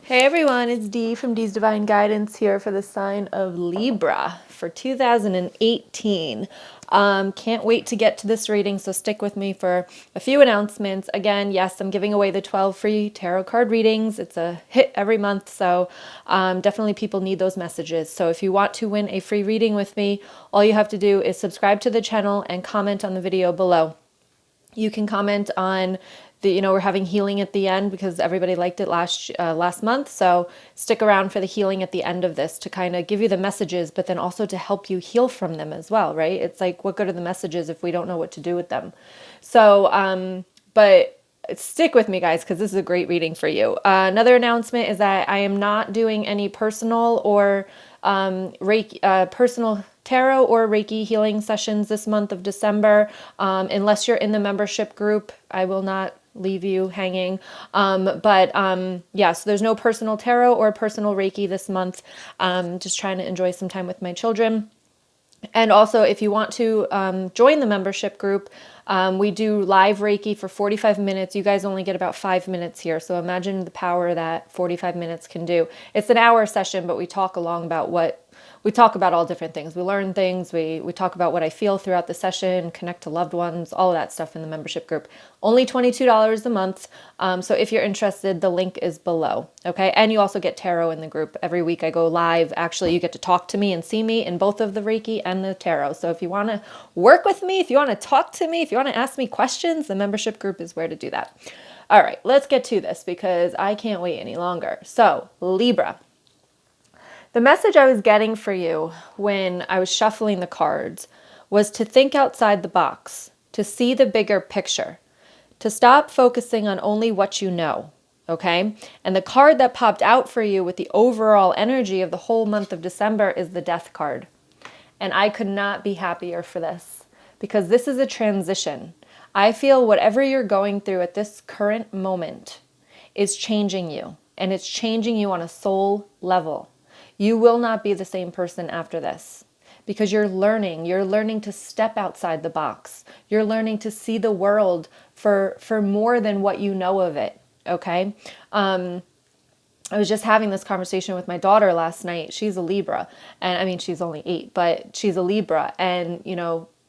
Hey everyone, it's Dee from Dee's Divine Guidance here for the sign of Libra for 2018. Can't wait to get to this reading, so stick with me for a few announcements. Again, yes, I'm giving away the 12 free tarot card readings. It's a hit every month, so definitely people need those messages. So if you want to win a free reading with me, all you have to do is subscribe to the channel and comment on the video below. You can comment on we're having healing at the end because everybody liked it last month. So stick around for the healing at the end of this to kind of give you the messages, but then also to help you heal from them as well, right? It's like, what good are the messages if we don't know what to do with them? So, but stick with me, guys, because this is a great reading for you. Another announcement is that I am not doing any personal or Reiki, personal tarot or Reiki healing sessions this month of December. Unless you're in the membership group, I will not leave you hanging. Yeah, so there's no personal tarot or personal Reiki this month. Just trying to enjoy some time with my children. And also, if you want to join the membership group, we do live Reiki for 45 minutes. You guys only get about 5 minutes here. So imagine the power that 45 minutes can do. It's an hour session, but we talk about all different things. We learn things. We talk about what I feel throughout the session, connect to loved ones, all of that stuff in the membership group. Only $22 a month. So if you're interested, the link is below. Okay. And you also get tarot in the group. Every week I go live. Actually, you get to talk to me and see me in both of the Reiki and the tarot. So if you want to work with me, if you want to talk to me, if you want to ask me questions, the membership group is where to do that. All right, let's get to this because I can't wait any longer. So Libra. The message I was getting for you when I was shuffling the cards was to think outside the box, to see the bigger picture, to stop focusing on only what you know, okay? And the card that popped out for you with the overall energy of the whole month of December is the Death card. And I could not be happier for this because this is a transition. I feel whatever you're going through at this current moment is changing you, and it's changing you on a soul level. You will not be the same person after this because you're learning to step outside the box. You're learning to see the world for more than what you know of it. Okay. I was just having this conversation with my daughter last night. She's a Libra, and I mean, she's only 8, but she's a Libra. And,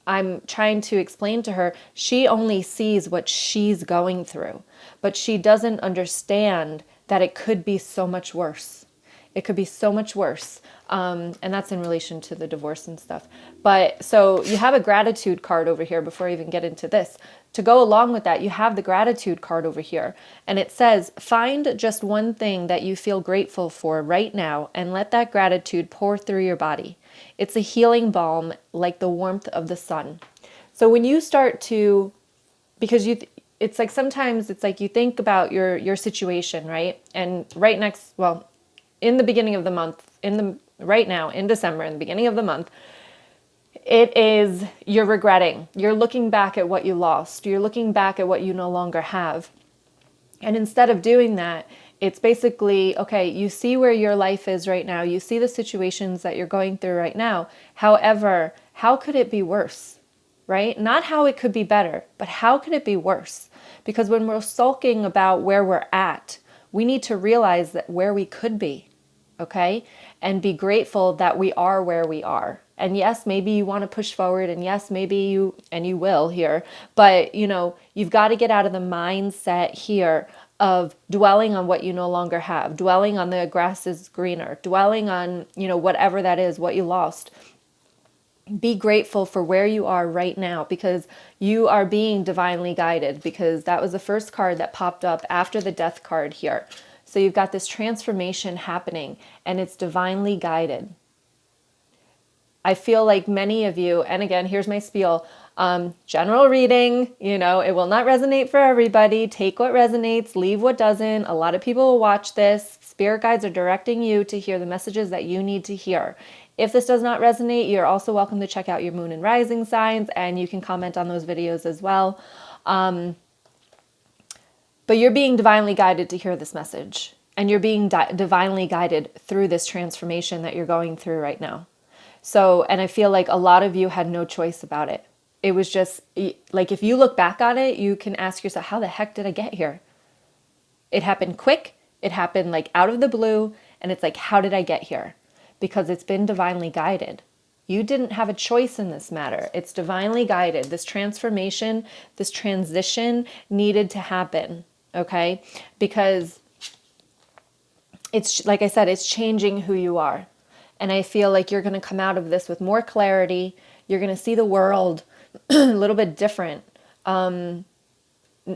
I'm trying to explain to her, she only sees what she's going through, but she doesn't understand that it could be so much worse. It could be so much worse. And that's in relation to the divorce and stuff. But so you have a gratitude card over here before I even get into this. To go along with that, you have the gratitude card over here. And it says, find just one thing that you feel grateful for right now and let that gratitude pour through your body. It's a healing balm like the warmth of the sun. So when you start to, because it's like sometimes it's like you think about your situation, right? And in the beginning of the month, right now in December, in the beginning of the month, you're regretting. You're looking back at what you lost. You're looking back at what you no longer have. And instead of doing that, it's basically, okay, you see where your life is right now. You see the situations that you're going through right now. However, how could it be worse, right? Not how it could be better, but how could it be worse? Because when we're sulking about where we're at, we need to realize that where we could be. Okay? And be grateful that we are where we are. And yes, maybe you want to push forward, and yes, maybe you will here, but you've got to get out of the mindset here of dwelling on what you no longer have, dwelling on the grass is greener, dwelling on, whatever that is, what you lost. Be grateful for where you are right now because you are being divinely guided, because that was the first card that popped up after the Death card here. So you've got this transformation happening and it's divinely guided. I feel like many of you, and again, here's my spiel, general reading, it will not resonate for everybody. Take what resonates, leave what doesn't. A lot of people will watch this. Spirit guides are directing you to hear the messages that you need to hear. If this does not resonate, you're also welcome to check out your moon and rising signs, and you can comment on those videos as well. But you're being divinely guided to hear this message. And you're being divinely guided through this transformation that you're going through right now. So, and I feel like a lot of you had no choice about it. It was just, like, if you look back on it, you can ask yourself, how the heck did I get here? It happened quick. It happened like out of the blue, and it's like, how did I get here? Because it's been divinely guided. You didn't have a choice in this matter. It's divinely guided. This transformation, this transition needed to happen, okay? Because it's, like I said, it's changing who you are. And I feel like you're going to come out of this with more clarity. You're going to see the world a little bit different. And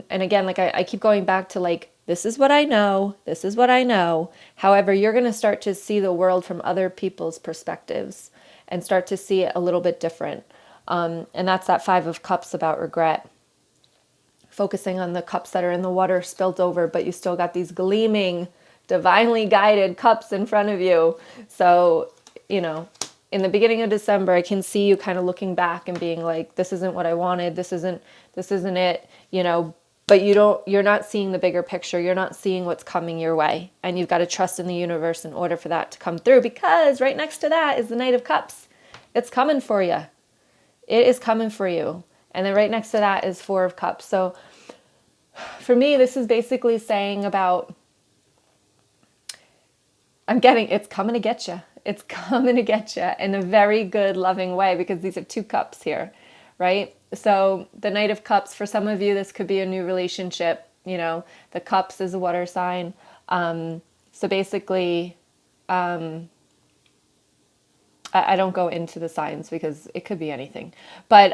again, like I keep going back to like, this is what I know. This is what I know. However, you're going to start to see the world from other people's perspectives and start to see it a little bit different. And that's that 5 of Cups about regret. Focusing on the cups that are in the water spilt over, but you still got these gleaming, divinely guided cups in front of you. So, you know, in the beginning of December, I can see you kind of looking back and being like, this isn't what I wanted. This isn't it, you know, but you're not seeing the bigger picture. You're not seeing what's coming your way. And you've got to trust in the universe in order for that to come through, because right next to that is the Knight of Cups. It's coming for you. It is coming for you. And then right next to that is 4 of Cups. So for me, this is basically saying about, it's coming to get you. It's coming to get you in a very good, loving way, because these are 2 cups here, right? So the Knight of Cups, for some of you, this could be a new relationship. You know, the Cups is a water sign. So basically, I don't go into the signs because it could be anything. But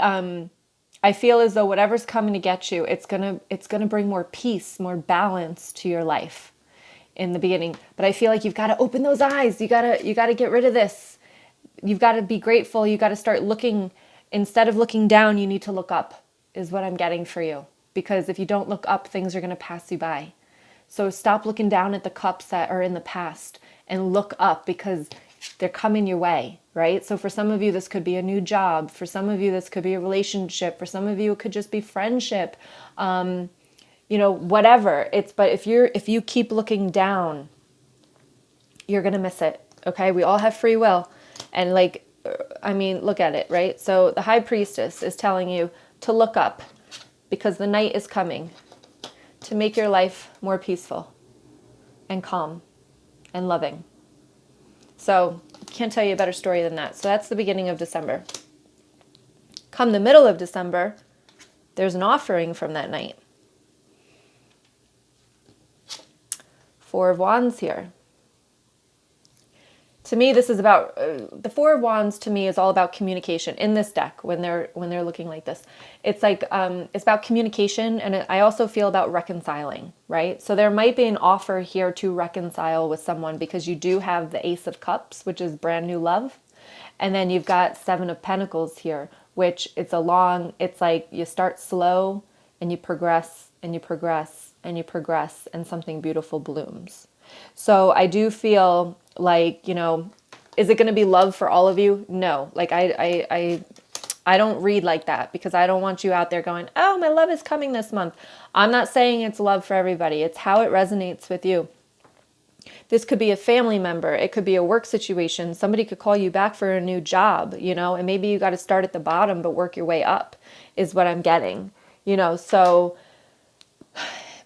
I feel as though whatever's coming to get you, it's gonna bring more peace, more balance to your life in the beginning. But I feel like you've got to open those eyes. You gotta get rid of this. You've got to be grateful. You got to start looking. Instead of looking down, you need to look up, is what I'm getting for you. Because if you don't look up, things are going to pass you by. So stop looking down at the cups that are in the past and look up, because they're coming your way, right? So for some of you, this could be a new job. For some of you, this could be a relationship. For some of you, it could just be friendship. You know, whatever. But if you keep looking down, you're going to miss it. Okay? We all have free will. And like, I mean, look at it, right? So the High Priestess is telling you to look up, because the night is coming to make your life more peaceful and calm and loving. So can't tell you a better story than that. So that's the beginning of December. Come the middle of December, there's an offering from that night. 4 of Wands here. To me, this is about, the 4 of Wands to me is all about communication in this deck when they're looking like this. It's like, it's about communication, and I also feel about reconciling, right? So there might be an offer here to reconcile with someone, because you do have the Ace of Cups, which is brand new love. And then you've got 7 of Pentacles here, which it's like you start slow and you progress and you progress and you progress, and something beautiful blooms. So I do feel like, you know, is it going to be love for all of you? No. Like I don't read like that, because I don't want you out there going, oh, my love is coming this month. I'm not saying it's love for everybody. It's how it resonates with you. This could be a family member. It could be a work situation. Somebody could call you back for a new job, you know, and maybe you got to start at the bottom, but work your way up is what I'm getting, you know, so,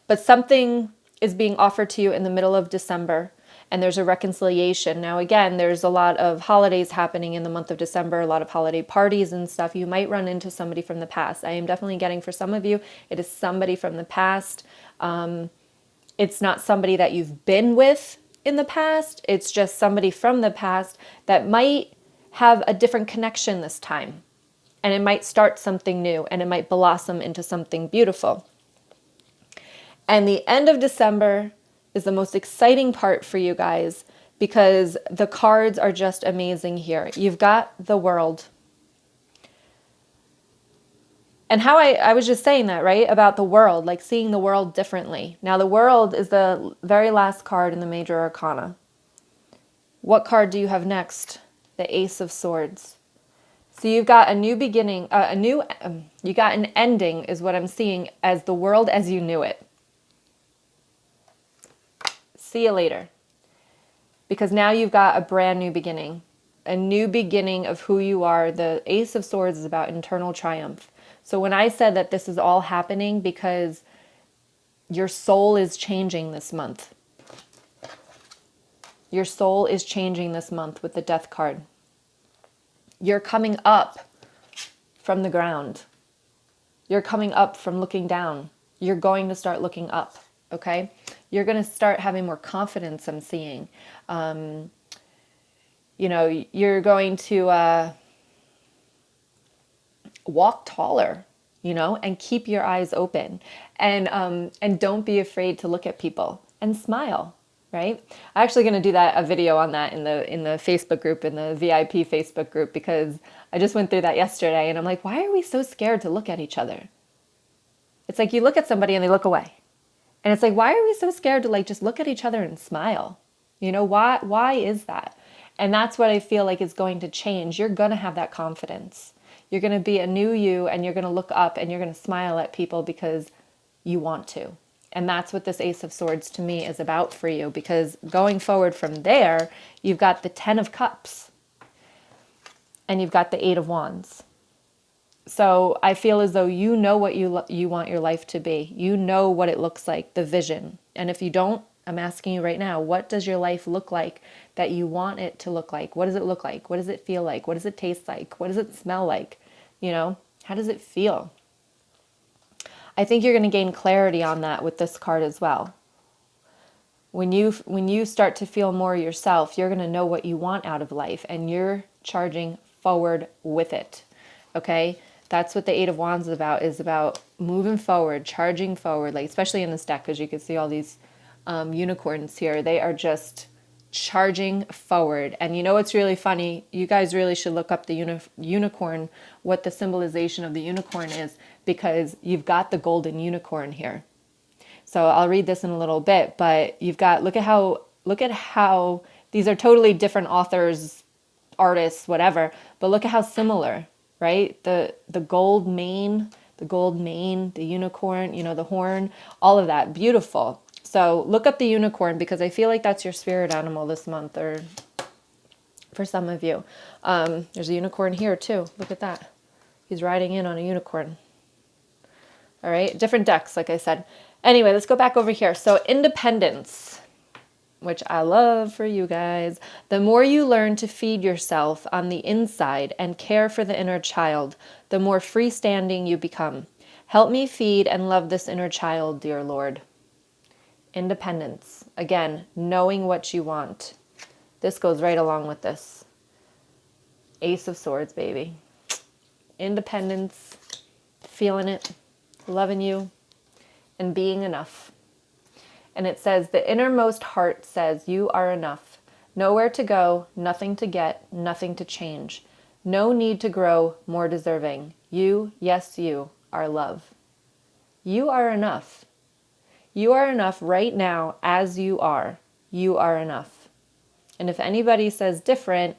but something is being offered to you in the middle of December, and there's a reconciliation. Now, again, there's a lot of holidays happening in the month of December, a lot of holiday parties and stuff. You might run into somebody from the past. I am definitely getting, for some of you, it is somebody from the past. It's not somebody that you've been with in the past. It's just somebody from the past that might have a different connection this time. And it might start something new, and it might blossom into something beautiful. And the end of December is the most exciting part for you guys, because the cards are just amazing here. You've got the World. And how I was just saying that, right? About the world, like seeing the world differently. Now, the World is the very last card in the Major Arcana. What card do you have next? The Ace of Swords. So you've got a new beginning, you got an ending is what I'm seeing, as the world as you knew it. See you later. Because now you've got a brand new beginning. A new beginning of who you are. The Ace of Swords is about internal triumph. So when I said that this is all happening because your soul is changing this month. Your soul is changing this month with the Death card. You're coming up from the ground. You're coming up from looking down. You're going to start looking up, okay? You're going to start having more confidence, I'm seeing. You know, you're going to walk taller, you know, and keep your eyes open. And don't be afraid to look at people and smile, right? I'm actually going to do a video on that in the Facebook group, in the VIP Facebook group, because I just went through that yesterday and I'm like, why are we so scared to look at each other? It's like you look at somebody and they look away. And it's like, why are we so scared to like just look at each other and smile? You know, why is that? And that's what I feel like is going to change. You're going to have that confidence. You're going to be a new you, and you're going to look up and you're going to smile at people because you want to. And that's what this Ace of Swords to me is about for you, because going forward from there, you've got the 10 of Cups and you've got the 8 of Wands. So I feel as though you know what you want your life to be. You know what it looks like, the vision. And if you don't, I'm asking you right now, what does your life look like that you want it to look like? What does it look like? What does it feel like? What does it taste like? What does it smell like? You know, how does it feel? I think you're going to gain clarity on that with this card as well. When you start to feel more yourself, you're going to know what you want out of life, and you're charging forward with it. Okay? That's what the 8 of Wands is about moving forward, charging forward, like especially in this deck, because you can see all these unicorns here. They are just charging forward. And you know what's really funny? You guys really should look up the unicorn, what the symbolization of the unicorn is, because you've got the golden unicorn here. So I'll read this in a little bit, but you've got, look at how these are totally different authors, artists, whatever, but look at how similar, right? The gold mane, the unicorn, you know, the horn, all of that, beautiful. So look up the unicorn, because I feel like that's your spirit animal this month, or for some of you. There's a unicorn here too. Look at that. He's riding in on a unicorn. All right, different decks, like I said. Anyway, let's go back over here. So independence, which I love for you guys. The more you learn to feed yourself on the inside and care for the inner child, the more freestanding you become. Help me feed and love this inner child, dear Lord. Independence. Again, knowing what you want. This goes right along with this. Ace of Swords, baby. Independence, feeling it, loving you, and being enough. And it says, the innermost heart says, you are enough. Nowhere to go, nothing to get, nothing to change. No need to grow more deserving. You, yes, you, are love. You are enough. You are enough right now as you are. You are enough. And if anybody says different,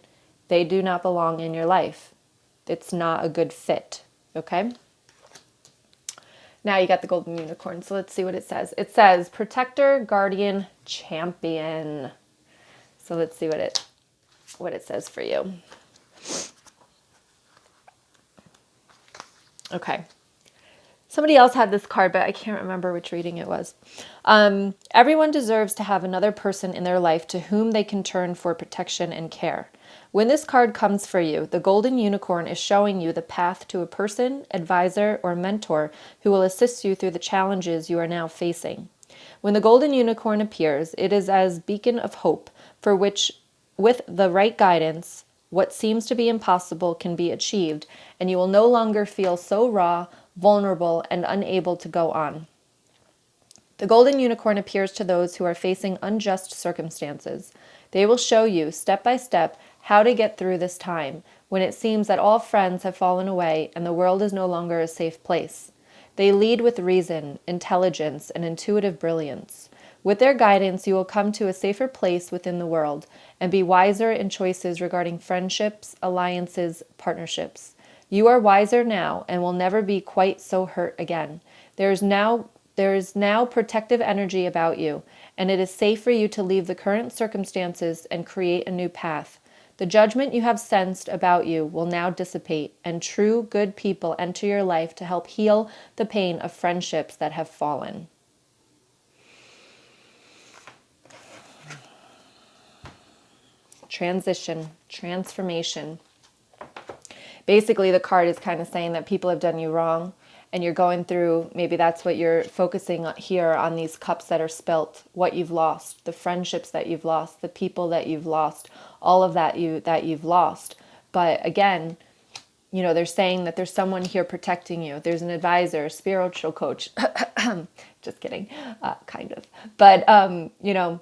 they do not belong in your life. It's not a good fit, okay? Now you got the golden unicorn, so let's see what it says. It says, protector, guardian, champion. So let's see what it says for you. Okay. Somebody else had this card, but I can't remember which reading it was. Everyone deserves to have another person in their life to whom they can turn for protection and care. When this card comes for you, the golden unicorn is showing you the path to a person, advisor, or mentor who will assist you through the challenges you are now facing. When the golden unicorn appears, it is as beacon of hope for which, with the right guidance, what seems to be impossible can be achieved, and you will no longer feel so raw, vulnerable, and unable to go on. The golden unicorn appears to those who are facing unjust circumstances. They will show you, step by step, how to get through this time, when it seems that all friends have fallen away and the world is no longer a safe place. They lead with reason, intelligence, and intuitive brilliance. With their guidance, you will come to a safer place within the world and be wiser in choices regarding friendships, alliances, partnerships. You are wiser now and will never be quite so hurt again. There is now protective energy about you, and it is safe for you to leave the current circumstances and create a new path. The judgment you have sensed about you will now dissipate, and true, good people enter your life to help heal the pain of friendships that have fallen. transition, transformation. Basically, the card is kind of saying that people have done you wrong and you're going through, maybe that's what you're focusing on here, on these cups that are spilt, what you've lost, the friendships that you've lost, the people that you've lost, all of that you've lost. But again, you know, they're saying that there's someone here protecting you. There's an advisor, a spiritual coach. Just kidding, kind of. But, you know,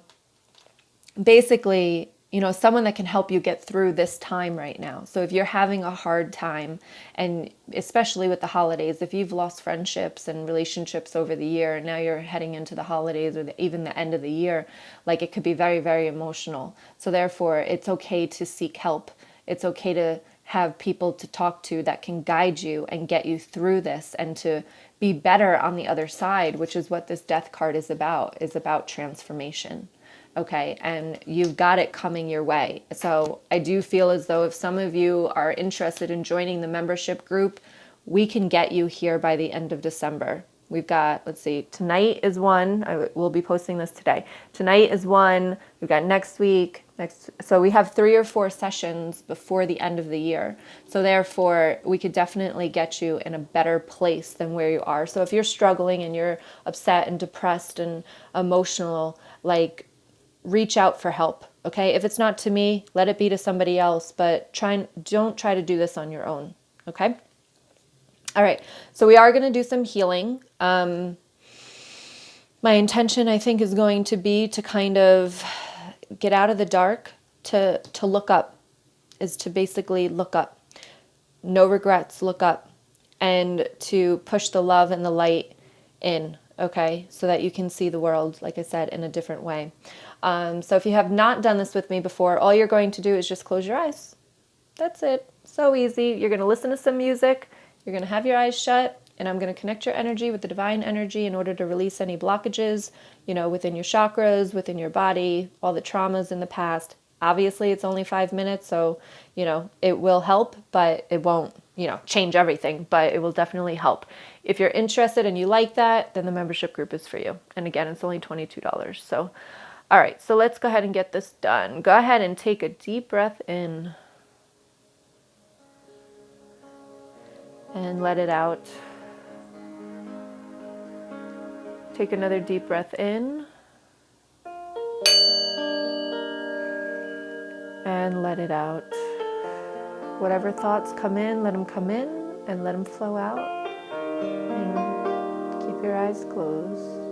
basically, you know, someone that can help you get through this time right now. So if you're having a hard time, and especially with the holidays, if you've lost friendships and relationships over the year, and now you're heading into the holidays or even the end of the year, like it could be very, very emotional. So therefore, it's okay to seek help. It's okay to have people to talk to that can guide you and get you through this and to be better on the other side, which is what this death card is about transformation. Okay, and you've got it coming your way. So I do feel as though if some of you are interested in joining the membership group, we can get you here by the end of December. We've got, let's see, tonight is one. We'll be posting this today. Tonight is one. We've got next week. So we have 3 or 4 sessions before the end of the year. So therefore, we could definitely get you in a better place than where you are. So if you're struggling and you're upset and depressed and emotional, like, reach out for help, okay? If it's not to me, let it be to somebody else, but don't try to do this on your own, okay? All right, so we are going to do some healing. My intention, I think, is going to be to kind of get out of the dark, to look up, is to basically look up. No regrets, look up, and to push the love and the light in, okay? So that you can see the world, like I said, in a different way. So if you have not done this with me before, all you're going to do is just close your eyes. That's it. So easy. You're going to listen to some music. You're going to have your eyes shut, and I'm going to connect your energy with the divine energy in order to release any blockages, you know, within your chakras, within your body, all the traumas in the past. Obviously, it's only 5 minutes, so, you know, it will help, but it won't, you know, change everything, but it will definitely help. If you're interested and you like that, then the membership group is for you. And again, it's only $22. So, all right, so let's go ahead and get this done. Go ahead and take a deep breath in. And let it out. Take another deep breath in. And let it out. Whatever thoughts come in, let them come in and let them flow out. And keep your eyes closed.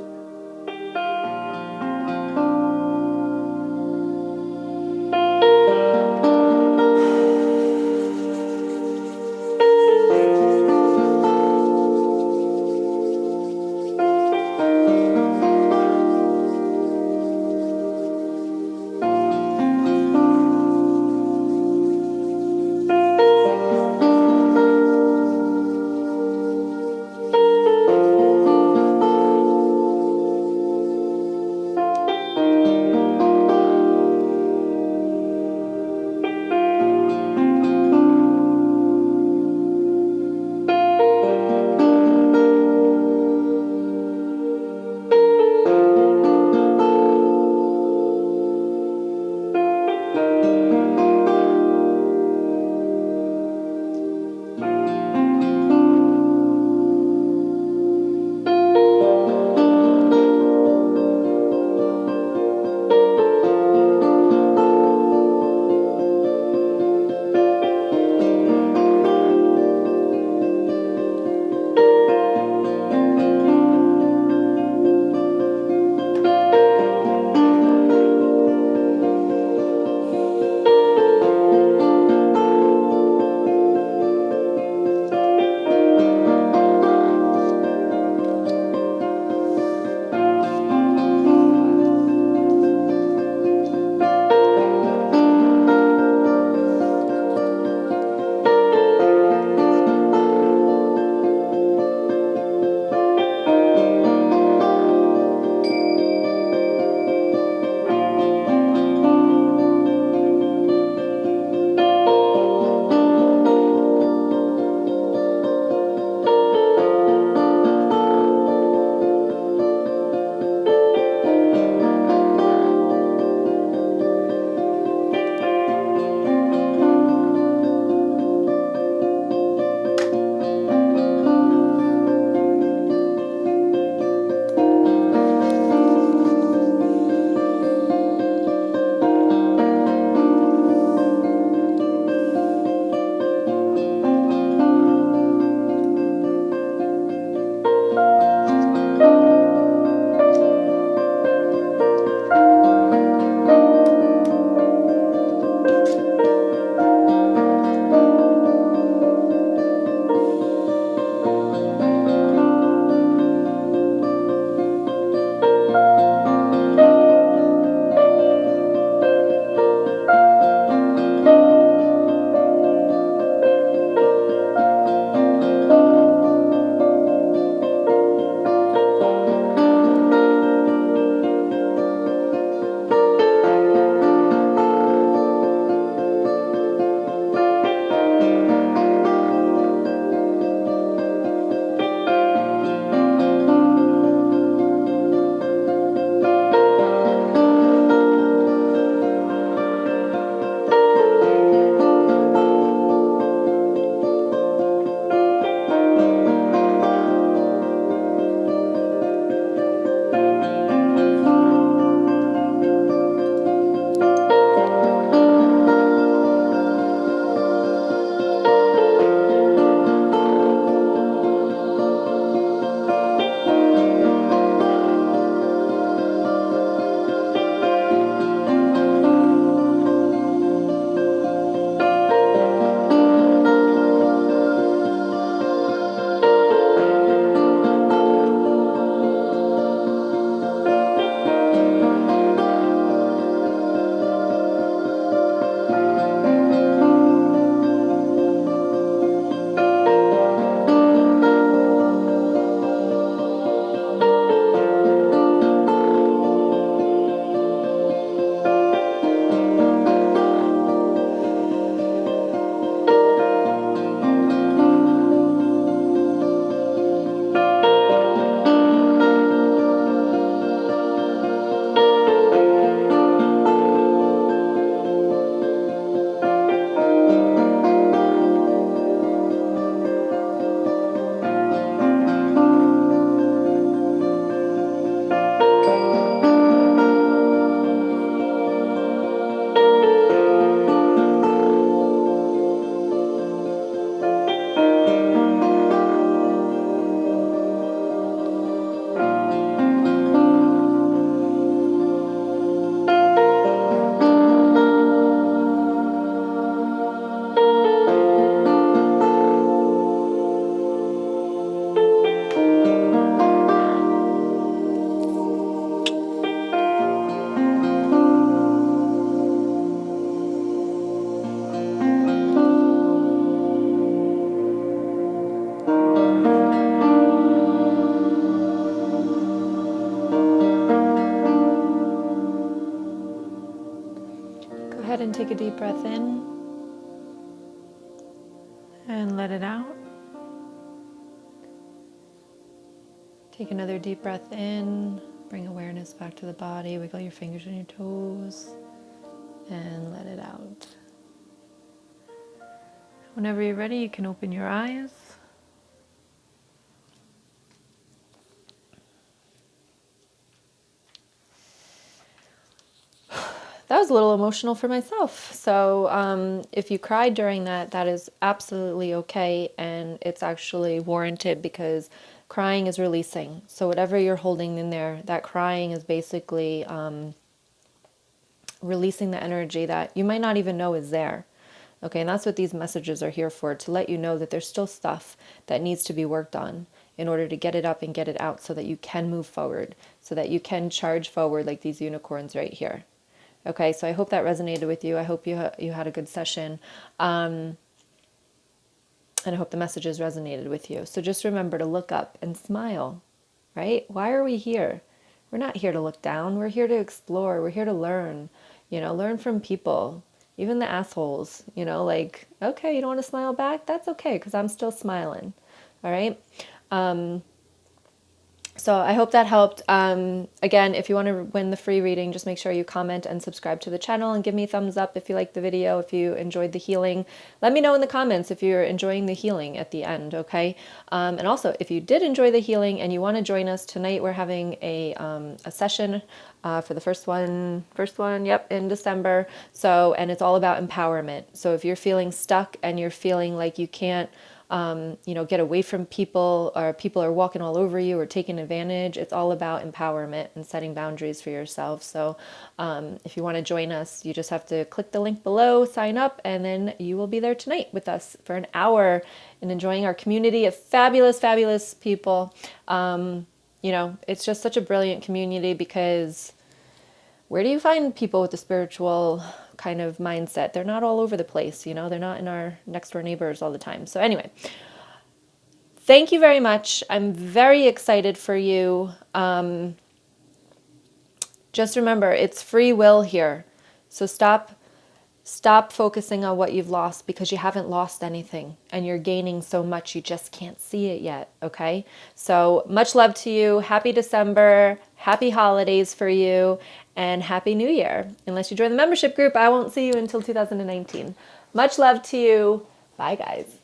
ahead and take a deep breath in and let it out. Take another deep breath in, bring awareness back to the body, wiggle your fingers and your toes, and let it out. Whenever you're ready, you can open your eyes. That was a little emotional for myself. So if you cried during that, that is absolutely okay. And it's actually warranted because crying is releasing. So whatever you're holding in there, that crying is basically releasing the energy that you might not even know is there. Okay, and that's what these messages are here for, to let you know that there's still stuff that needs to be worked on in order to get it up and get it out so that you can move forward, so that you can charge forward like these unicorns right here. Okay, so I hope that resonated with you. I hope you had a good session. And I hope the messages resonated with you. So just remember to look up and smile, right? Why are we here? We're not here to look down. We're here to explore. We're here to learn, learn from people, even the assholes, like, okay, you don't want to smile back? That's okay, because I'm still smiling. All right. So I hope that helped. Again, if you want to win the free reading, just make sure you comment and subscribe to the channel and give me a thumbs up if you liked the video, if you enjoyed the healing. Let me know in the comments if you're enjoying the healing at the end, okay? And also, if you did enjoy the healing and you want to join us tonight, we're having a session for the first one, yep, in December. So, and it's all about empowerment. So if you're feeling stuck and you're feeling like you can't, get away from people, or people are walking all over you or taking advantage. It's all about empowerment and setting boundaries for yourself. So if you want to join us, you just have to click the link below, sign up, and then you will be there tonight with us for an hour and enjoying our community of fabulous, fabulous people. It's just such a brilliant community because where do you find people with a spiritual kind of mindset? They're not all over the place, they're not in our next door neighbors all the time. So anyway, thank you very much. I'm very excited for you. Just remember, it's free will here. So stop focusing on what you've lost, because you haven't lost anything and you're gaining so much, you just can't see it yet. Okay. So much love to you. Happy December, happy holidays for you, and happy New Year. Unless you join the membership group, I won't see you until 2019. Much love to you. Bye guys.